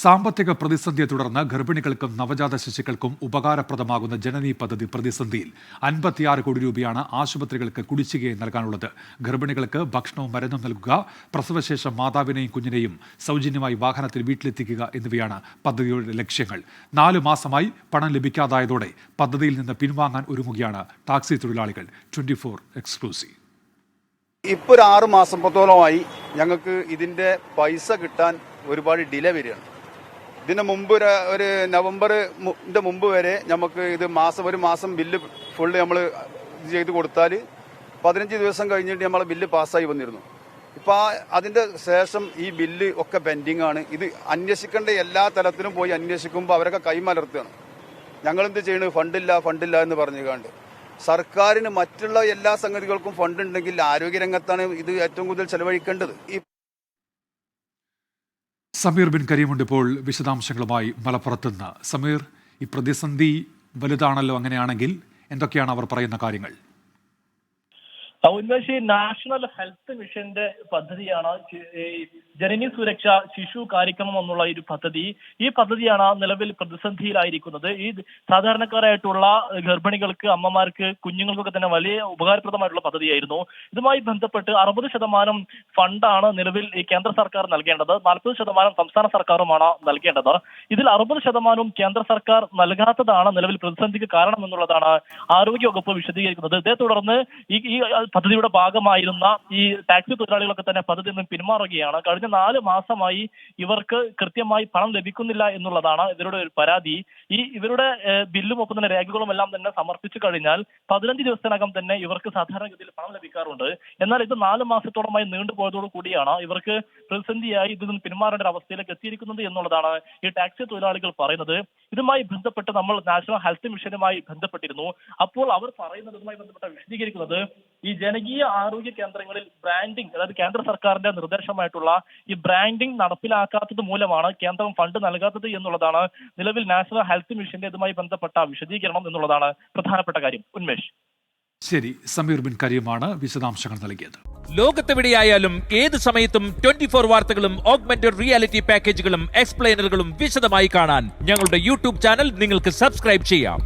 സാമ്പത്തിക പ്രതിസന്ധിയെ തുടർന്ന് ഗർഭിണികൾക്കും നവജാത ശിശുക്കൾക്കും ഉപകാരപ്രദമാകുന്ന ജനനി പദ്ധതി പ്രതിസന്ധിയിൽ 56 കോടി രൂപയാണ് ആശുപത്രികൾക്ക് കുടിശ്ശികയായി നൽകാനുള്ളത്. ഗർഭിണികൾക്ക് ഭക്ഷണവും മരുന്നും നൽകുക, പ്രസവശേഷം മാതാവിനെയും കുഞ്ഞിനെയും സൗജന്യമായി വാഹനത്തിൽ വീട്ടിലെത്തിക്കുക എന്നിവയാണ് പദ്ധതിയുടെ ലക്ഷ്യങ്ങൾ. 4 മാസമായി പണം ലഭിക്കാതായതോടെ പദ്ധതിയിൽ നിന്ന് പിൻവാങ്ങാൻ ഒരുങ്ങുകയാണ് ടാക്സി തൊഴിലാളികൾ. 24 എക്സ്ക്ലൂസീവ്. ഇപ്പോൾ 6 മാസത്തോളമായി ഞങ്ങൾക്ക് ഇതിന്റെ പൈസ കിട്ടാൻ ഒരുപാട് ഡിലേ വരികയാണ്. ഇതിന് മുമ്പ് ഒരു നവംബറിന്റെ മുമ്പ് വരെ നമുക്ക് ഇത് ഒരു മാസം ബില്ല് ഫുള്ള് നമ്മൾ ചെയ്ത് കൊടുത്താൽ 15 ദിവസം കഴിഞ്ഞിട്ട് നമ്മളെ ബില്ല് പാസ്സായി വന്നിരുന്നു. ഇപ്പൊ അതിന്റെ ശേഷം ഈ ബില്ല് ഒക്കെ പെൻഡിങ് ആണ്. ഇത് അന്വേഷിക്കേണ്ട എല്ലാ തലത്തിലും പോയി അന്വേഷിക്കുമ്പോൾ അവരൊക്കെ കൈമലർത്തുകയാണ്. ഞങ്ങളെന്ത് ചെയ്യണത്, ഫണ്ടില്ല എന്ന് പറഞ്ഞുകൊണ്ട്. സർക്കാരിന് മറ്റുള്ള എല്ലാ സംഗതികൾക്കും ഫണ്ട് ഉണ്ടെങ്കിൽ ആരോഗ്യരംഗത്താണ് ഇത് ഏറ്റവും കൂടുതൽ ചെലവഴിക്കേണ്ടത്. സമീർ ബിൻ കരീമുണ്ട് ഇപ്പോൾ വിശദാംശങ്ങളുമായി മലപ്പുറത്തുനിന്ന്. സമീർ, ഈ പ്രതിസന്ധി വലുതാണല്ലോ, അങ്ങനെയാണെങ്കിൽ എന്തൊക്കെയാണ് അവർ പറയുന്ന കാര്യങ്ങൾ? ഉന്മേഷ്, നാഷണൽ ഹെൽത്ത് മിഷന്റെ പദ്ധതിയാണ് ജനനി സുരക്ഷ ശിശു കാര്യക്രമം എന്നുള്ള ഒരു പദ്ധതി. ഈ പദ്ധതിയാണ് നിലവിൽ പ്രതിസന്ധിയിലായിരിക്കുന്നത്. ഈ സാധാരണക്കാരായിട്ടുള്ള ഗർഭിണികൾക്ക്, അമ്മമാർക്ക്, കുഞ്ഞുങ്ങൾക്കൊക്കെ തന്നെ വലിയ ഉപകാരപ്രദമായിട്ടുള്ള പദ്ധതിയായിരുന്നു. ഇതുമായി ബന്ധപ്പെട്ട് 60% ഫണ്ടാണ് നിലവിൽ ഈ കേന്ദ്ര സർക്കാർ നൽകേണ്ടത്. 40% സംസ്ഥാന സർക്കാരുമാണ് നൽകേണ്ടത്. ഇതിൽ 60% കേന്ദ്ര സർക്കാർ നൽകാത്തതാണ് നിലവിൽ പ്രതിസന്ധിക്ക് കാരണം എന്നുള്ളതാണ് ആരോഗ്യവകുപ്പ് വിശദീകരിക്കുന്നത്. ഇതേ തുടർന്ന് ഈ പദ്ധതിയുടെ ഭാഗമായിരുന്ന ഈ ടാക്സി തൊഴിലാളികളൊക്കെ തന്നെ പദ്ധതിയിൽ നിന്ന് പിന്മാറുകയാണ്. കഴിഞ്ഞ 4 മാസമായി ഇവർക്ക് കൃത്യമായി പണം ലഭിക്കുന്നില്ല എന്നുള്ളതാണ് ഇവരുടെ ഒരു പരാതി. ഇവരുടെ ബില്ലും ഒപ്പം തന്നെ രേഖകളും എല്ലാം തന്നെ സമർപ്പിച്ചു കഴിഞ്ഞാൽ 15 ദിവസത്തിനകം തന്നെ ഇവർക്ക് സാധാരണഗതിയിൽ പണം ലഭിക്കാറുണ്ട്. എന്നാൽ ഇത് 4 മാസത്തോളമായി നീണ്ടുപോയതോടു കൂടിയാണ് ഇവർക്ക് പ്രതിസന്ധിയായി ഇതിൽ നിന്ന് പിന്മാറേണ്ട അവസ്ഥയിലേക്ക് എത്തിയിരിക്കുന്നത് എന്നുള്ളതാണ് ഈ ടാക്സി തൊഴിലാളികൾ പറയുന്നത്. ഇതുമായി ബന്ധപ്പെട്ട് നമ്മൾ നാഷണൽ ഹെൽത്ത് മിഷനുമായി ബന്ധപ്പെട്ടിരുന്നു. അപ്പോൾ അവർ പറയുന്നത്, ഇതുമായി ബന്ധപ്പെട്ട് വിശദീകരിക്കുന്നത്, ഈ ജനകീയ ആരോഗ്യ കേന്ദ്രങ്ങളിൽ ബ്രാൻഡിംഗ്, അതായത് കേന്ദ്ര സർക്കാരിന്റെ നിർദ്ദേശമായിട്ടുള്ള ഈ ബ്രാൻഡിംഗ് നടപ്പിലാക്കാത്തത് മൂലമാണ് കേന്ദ്രം ഫണ്ട് നൽകാത്തത് എന്നുള്ളതാണ് നിലവിൽ നാഷണൽ ഹെൽത്ത് മിഷന്റെ ഇതുമായി ബന്ധപ്പെട്ട വിശദീകരണം എന്നുള്ളതാണ് പ്രധാനപ്പെട്ട കാര്യം. ഉന്മേഷ്. ശരി, സമീർ ബിൻ കരീമാണ് വിശദാംശങ്ങൾ നൽകിയത്. ലോകത്തെവിടെയായാലും ഏത് സമയത്തും 24 വാർത്തകളും ഓഗ്മെന്റഡ് റിയാലിറ്റി പാക്കേജുകളും എക്സ്പ്ലെയിനറുകളും വിശദമായി കാണാൻ ഞങ്ങളുടെ യൂട്യൂബ് ചാനൽ നിങ്ങൾക്ക് സബ്സ്ക്രൈബ് ചെയ്യാം.